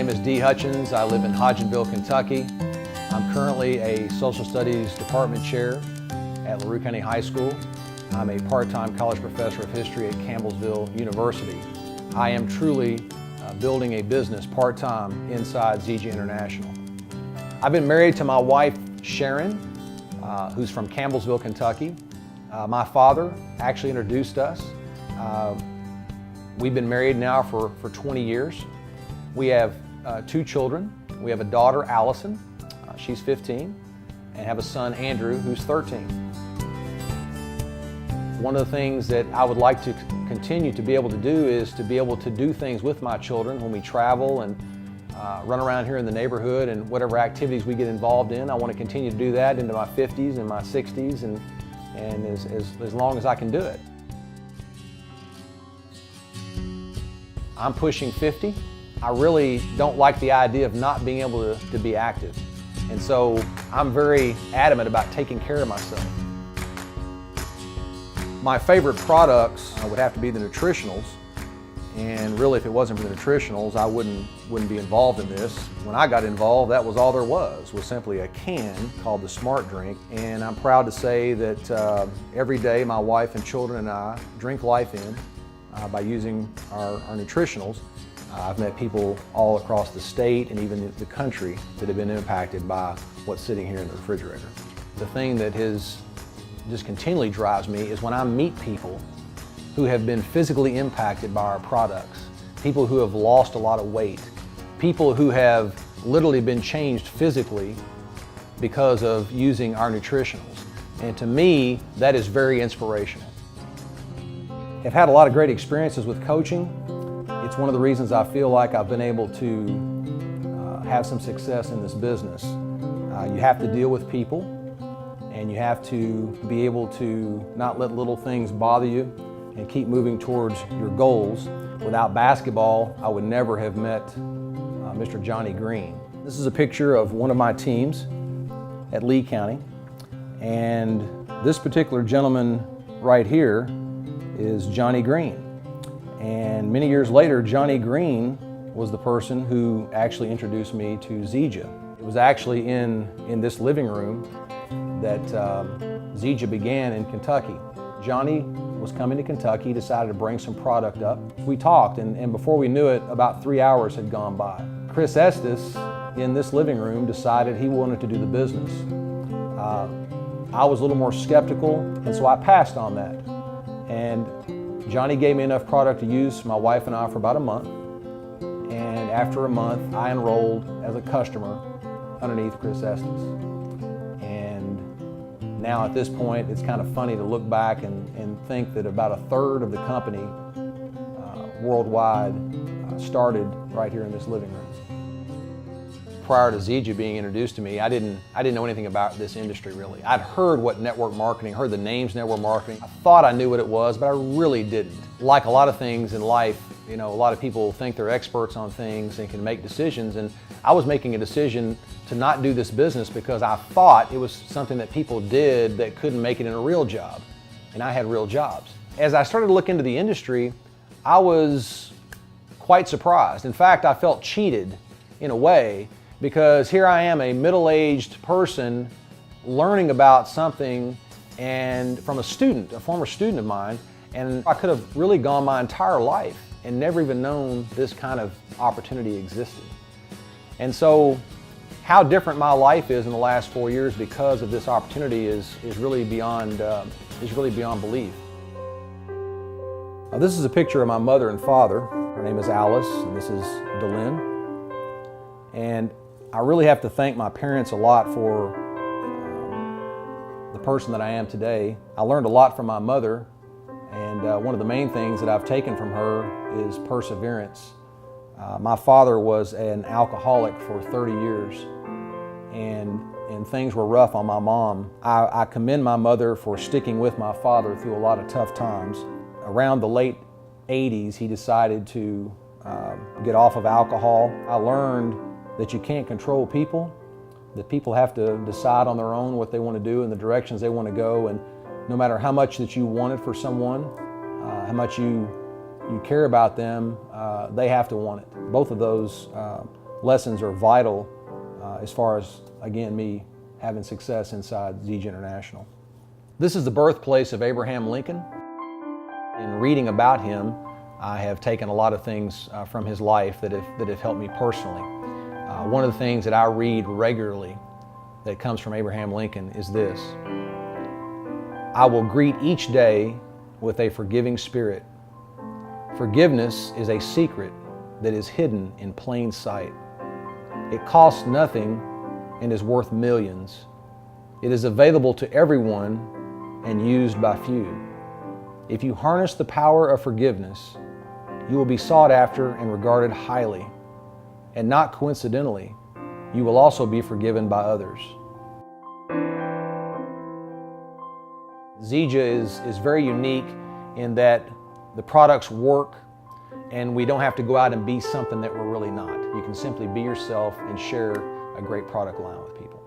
name is Dee Hutchins. I live in Hodgenville, Kentucky. I'm currently a social studies department chair at LaRue County High School. I'm a part-time college professor of history at Campbellsville University. I am truly building a business part-time inside ZJ International. I've been married to my wife, Sharon, who's from Campbellsville, Kentucky. My father actually introduced us. We've been married now for 20 years. We have 2 children. We have a daughter, Allison, she's 15, and have a son, Andrew, who's 13. One of the things that I would like to continue to be able to do is to be able to do things with my children when we travel and run around here in the neighborhood and whatever activities we get involved in. I want to continue to do that into my 50s and my 60s and as long as I can do it. I'm pushing 50. I really don't like the idea of not being able to be active. And so I'm very adamant about taking care of myself. My favorite products would have to be the nutritionals. And really, if it wasn't for the nutritionals, I wouldn't be involved in this. When I got involved, that was all there was simply a can called the Smart Drink. And I'm proud to say that every day my wife and children and I drink life in by using our nutritionals. I've met people all across the state and even the country that have been impacted by what's sitting here in the refrigerator. The thing that just continually drives me is when I meet people who have been physically impacted by our products, people who have lost a lot of weight, people who have literally been changed physically because of using our nutritionals. And to me, that is very inspirational. I've had a lot of great experiences with coaching. It's one of the reasons I feel like I've been able to have some success in this business. You have to deal with people, and you have to be able to not let little things bother you and keep moving towards your goals. Without basketball, I would never have met Mr. Johnny Green. This is a picture of one of my teams at Lee County, and this particular gentleman right here is Johnny Green. And many years later, Johnny Green was the person who actually introduced me to ZJ. It was actually in this living room that ZJ began in Kentucky. Johnny was coming to Kentucky, decided to bring some product up. We talked, and before we knew it, about 3 hours had gone by. Chris Estes, in this living room, decided he wanted to do the business. I was a little more skeptical, and so I passed on that. And Johnny gave me enough product to use my wife and I for about a month. And after a month, I enrolled as a customer underneath Chris Estes. And now at this point, it's kind of funny to look back and think that about 1/3 of the company worldwide started right here in this living room. Prior to ZJ being introduced to me, I didn't know anything about this industry really. I'd heard what network marketing, heard the names network marketing. I thought I knew what it was, but I really didn't. Like a lot of things in life, a lot of people think they're experts on things and can make decisions, and I was making a decision to not do this business because I thought it was something that people did that couldn't make it in a real job, and I had real jobs. As I started to look into the industry, I was quite surprised. In fact, I felt cheated in a way, because here I am, a middle-aged person learning about something and from a former student of mine, and I could have really gone my entire life and never even known this kind of opportunity existed. And so how different my life is in the last 4 years because of this opportunity is really beyond belief. Now, this is a picture of my mother and father. Her name is Alice, and this is Delynn. And I really have to thank my parents a lot for the person that I am today. I learned a lot from my mother, and one of the main things that I've taken from her is perseverance. My father was an alcoholic for 30 years, and things were rough on my mom. I commend my mother for sticking with my father through a lot of tough times. Around the late 80s, he decided to get off of alcohol. I learned that you can't control people, that people have to decide on their own what they want to do and the directions they want to go, and no matter how much that you want it for someone, how much you care about them, they have to want it. Both of those lessons are vital as far as, again, me having success inside Zija International. This is the birthplace of Abraham Lincoln. In reading about him, I have taken a lot of things from his life that have helped me personally. One of the things that I read regularly that comes from Abraham Lincoln is this: I will greet each day with a forgiving spirit. Forgiveness is a secret that is hidden in plain sight. It costs nothing and is worth millions. It is available to everyone and used by few. If you harness the power of forgiveness, you will be sought after and regarded highly. And not coincidentally, you will also be forgiven by others. Zija is very unique in that the products work and we don't have to go out and be something that we're really not. You can simply be yourself and share a great product line with people.